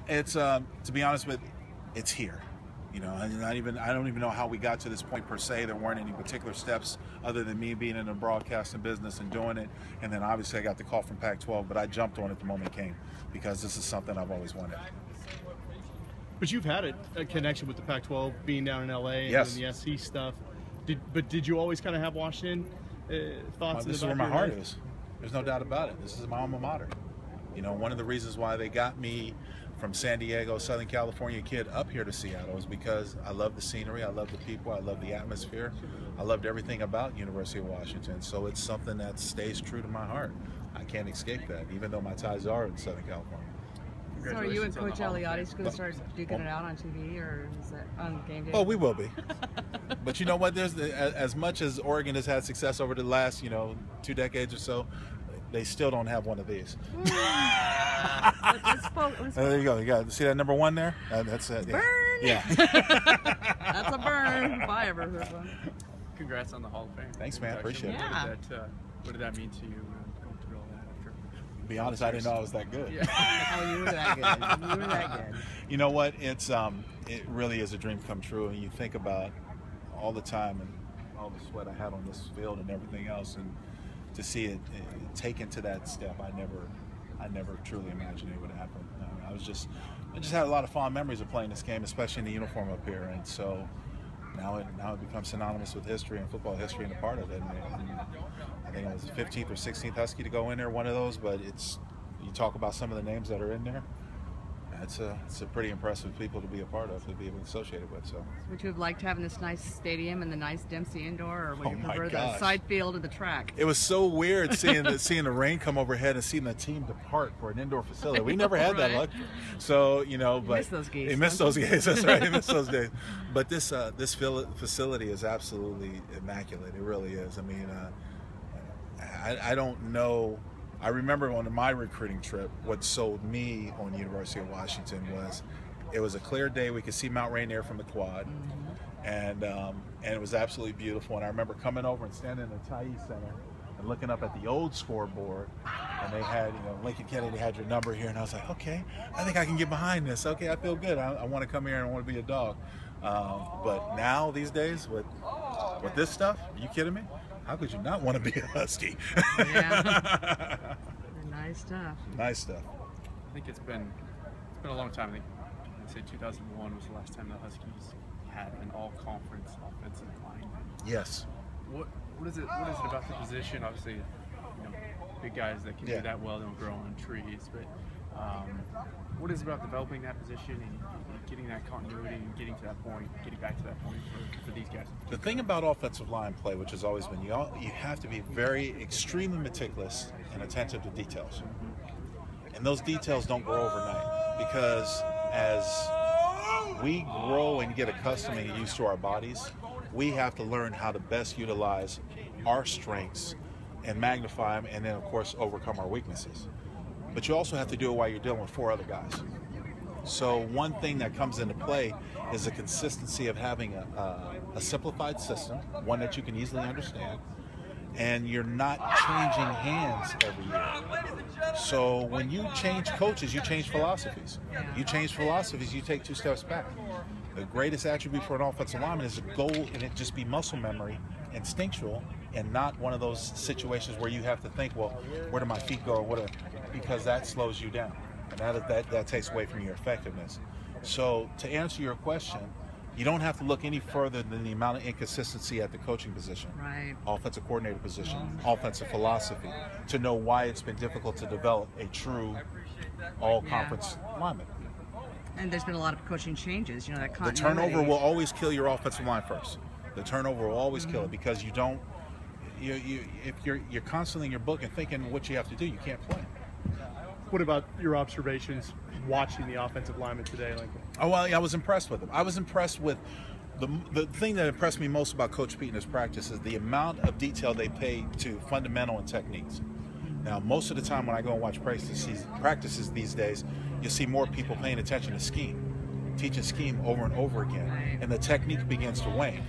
It's to be honest with, it's here. You know, and I don't even know how we got to this point per se. There weren't any particular steps other than me being in the broadcasting business and doing it. And then obviously I got the call from Pac-12, but I jumped on it the moment it came because this is something I've always wanted. But you've had a connection with the Pac-12 being down in LA and yes. doing the SC stuff. Did you always kind of have Washington thoughts? This is where my heart is. There's no doubt about it. This is my alma mater. You know, one of the reasons why they got me from San Diego, Southern California kid up here to Seattle is because I love the scenery, I love the people, I love the atmosphere, I loved everything about University of Washington. So it's something that stays true to my heart. I can't escape that, even though my ties are in Southern California. So are you and Coach Eliotti's going to start duking it out on TV, or is that on game day? Oh, we will be. But you know what? There's as much as Oregon has had success over the last 2 decades or so, they still don't have one of these. There you go. You got see that number 1 there? That's it. Burn. Yeah. That's a burn. If I ever heard one. Congrats on the Hall of Fame. Thanks, man. Appreciate it. Yeah. What did that mean to you going through all that after? To be honest, I didn't know I was that good. Yeah. Oh, you were that good. You were that good. You know what? It really is a dream come true, and you think about all the time and all the sweat I had on this field and everything else, and to see it taken to that step, I never truly imagined it would happen. I just had a lot of fond memories of playing this game, especially in the uniform up here, and so now it becomes synonymous with history and football history and a part of it. And I think I was the 15th or 16th Husky to go in there, one of those. But you talk about some of the names that are in there. It's a pretty impressive people to be a part of, to be associated with. So, would you have liked having this nice stadium and the nice Dempsey Indoor, or would you prefer the side field of the track? It was so weird seeing the rain come overhead and seeing the team depart for an indoor facility. We never had that luxury. So but miss those games. You miss those days. That's right. You miss those days. But this facility is absolutely immaculate. It really is. I mean, I don't know. I remember on my recruiting trip, what sold me on University of Washington was it was a clear day. We could see Mount Rainier from the quad, and it was absolutely beautiful. And I remember coming over and standing in the Tyee Center and looking up at the old scoreboard, and they had, Lincoln Kennedy had your number here, and I was like, okay, I think I can get behind this. Okay, I feel good. I want to come here and I want to be a dog. But now these days with this stuff, are you kidding me? How could you not want to be a Husky? Yeah. Nice stuff. Nice stuff. I think it's been a long time. I think I'd say 2001 was the last time the Huskies had an all-conference offensive line. Yes. What is it about the position? Obviously, big guys that can do that well don't grow on trees. But what is it about developing that position and getting that continuity and getting back to that point for these guys? The thing about offensive line play, which has always been, you have to be very extremely meticulous and attentive to details. And those details don't grow overnight, because as we grow and get accustomed and used to our bodies, we have to learn how to best utilize our strengths and magnify them, and then of course overcome our weaknesses. But you also have to do it while you're dealing with 4 other guys. So one thing that comes into play is the consistency of having a simplified system, one that you can easily understand, and you're not changing hands every year. So when you change coaches, you change philosophies. You change philosophies, you take 2 steps back. The greatest attribute for an offensive lineman is to go and it just be muscle memory, instinctual, and not one of those situations where you have to think, well, where do my feet go, because that slows you down, and that takes away from your effectiveness. So to answer your question, you don't have to look any further than the amount of inconsistency at the coaching position, right, offensive coordinator position, offensive philosophy, to know why it's been difficult to develop a true all-conference lineman. And there's been a lot of coaching changes. That continuity. The turnover will always kill your offensive line first. The turnover will always kill it, because you don't. If you're constantly in your book and thinking what you have to do, you can't play. What about your observations watching the offensive linemen today, Lincoln? Oh, well, I was impressed with them. I was impressed with the thing that impressed me most about Coach Pete and his practice is the amount of detail they pay to fundamental and techniques. Now, most of the time when I go and watch practices these days, you see more people paying attention to scheme, teaching scheme over and over again, and the technique begins to wane.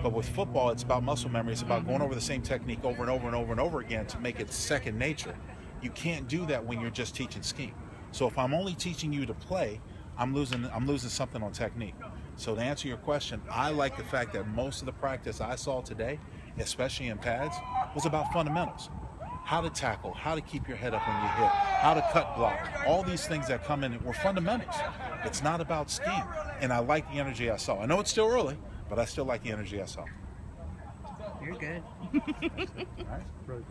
But with football, it's about muscle memory. It's about going over the same technique over and over and over and over again to make it second nature. You can't do that when you're just teaching scheme. So if I'm only teaching you to play, I'm losing something on technique. So to answer your question, I like the fact that most of the practice I saw today, especially in pads, was about fundamentals. How to tackle, how to keep your head up when you hit, how to cut block. All these things that come in were fundamentals. It's not about scheme. And I like the energy I saw. I know it's still early, but I still like the energy I saw. You're good. All right. Really